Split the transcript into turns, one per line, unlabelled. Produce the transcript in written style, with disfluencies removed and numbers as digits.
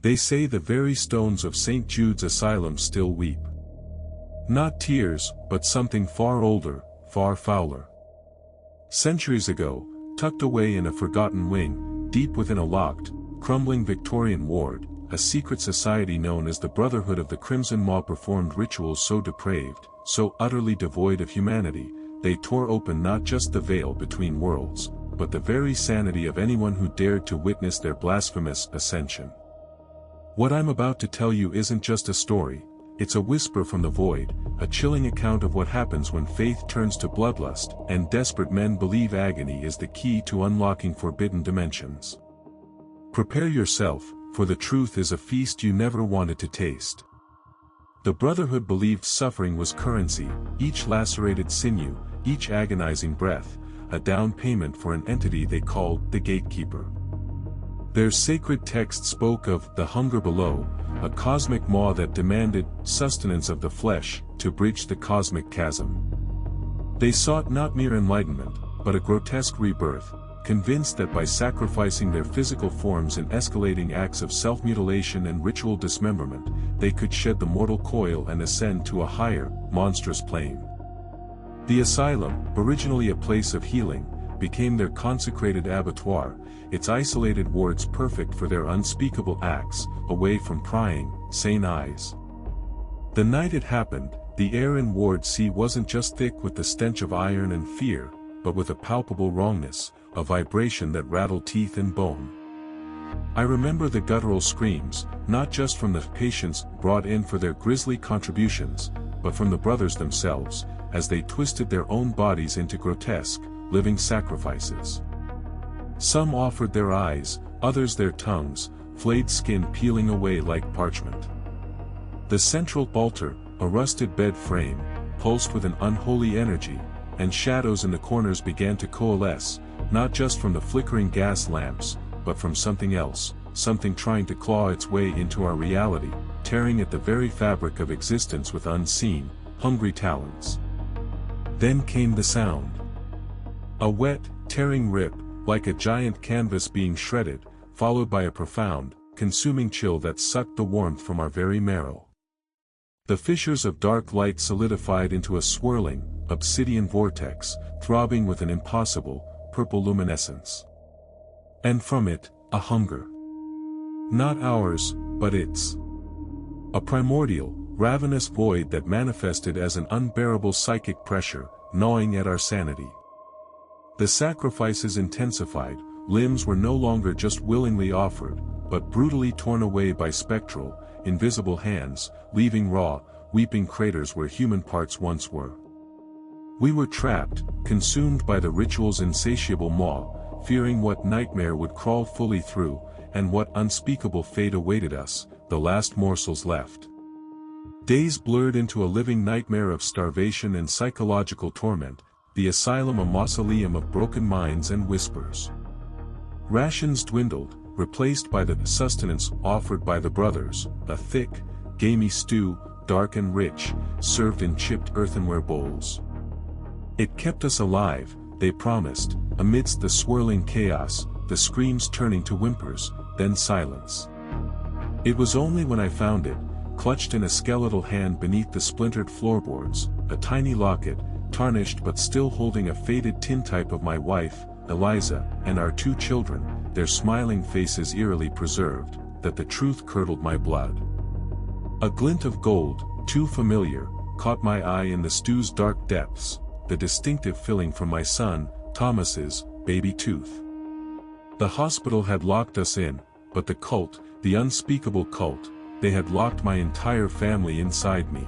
They say the very stones of St. Jude's Asylum still weep. Not tears, but something far older, far fouler. Centuries ago, tucked away in a forgotten wing, deep within a locked, crumbling Victorian ward, a secret society known as the Brotherhood of the Crimson Maw performed rituals so depraved, so utterly devoid of humanity, they tore open not just the veil between worlds, but the very sanity of anyone who dared to witness their blasphemous ascension. What I'm about to tell you isn't just a story, it's a whisper from the void, a chilling account of what happens when faith turns to bloodlust and desperate men believe agony is the key to unlocking forbidden dimensions. Prepare yourself, for the truth is a feast you never wanted to taste. The Brotherhood believed suffering was currency, each lacerated sinew, each agonizing breath, a down payment for an entity they called the Gatekeeper. Their sacred text spoke of the hunger below, a cosmic maw that demanded sustenance of the flesh to bridge the cosmic chasm. They sought not mere enlightenment, but a grotesque rebirth, convinced that by sacrificing their physical forms in escalating acts of self-mutilation and ritual dismemberment, they could shed the mortal coil and ascend to a higher, monstrous plane. The Asylum, originally a place of healing, became their consecrated abattoir, its isolated wards perfect for their unspeakable acts, away from prying, sane eyes. The night it happened, the air in Ward C wasn't just thick with the stench of iron and fear, but with a palpable wrongness, a vibration that rattled teeth and bone. I remember the guttural screams, not just from the patients brought in for their grisly contributions, but from the brothers themselves, as they twisted their own bodies into grotesque, living sacrifices. Some offered their eyes, others their tongues, flayed skin peeling away like parchment. The central altar, a rusted bed frame, pulsed with an unholy energy, and shadows in the corners began to coalesce, not just from the flickering gas lamps, but from something else, something trying to claw its way into our reality, tearing at the very fabric of existence with unseen, hungry talons. Then came the sound. A wet, tearing rip, like a giant canvas being shredded, followed by a profound, consuming chill that sucked the warmth from our very marrow. The fissures of dark light solidified into a swirling, obsidian vortex, throbbing with an impossible, purple luminescence. And from it, a hunger. Not ours, but its. A primordial, ravenous void that manifested as an unbearable psychic pressure, gnawing at our sanity. The sacrifices intensified, limbs were no longer just willingly offered, but brutally torn away by spectral, invisible hands, leaving raw, weeping craters where human parts once were. We were trapped, consumed by the ritual's insatiable maw, fearing what nightmare would crawl fully through, and what unspeakable fate awaited us, the last morsels left. Days blurred into a living nightmare of starvation and psychological torment, the Asylum a mausoleum of broken minds and whispers. Rations dwindled, replaced by the sustenance offered by the brothers, a thick, gamey stew, dark and rich, served in chipped earthenware bowls. It kept us alive, they promised, amidst the swirling chaos, the screams turning to whimpers, then silence. It was only when I found it, clutched in a skeletal hand beneath the splintered floorboards, a tiny locket, tarnished but still holding a faded tintype of my wife, Eliza, and our 2 children, their smiling faces eerily preserved, that the truth curdled my blood. A glint of gold, too familiar, caught my eye in the stew's dark depths, the distinctive filling from my son, Thomas's, baby tooth. The hospital had locked us in, but the cult, the unspeakable cult, they had locked my entire family inside me.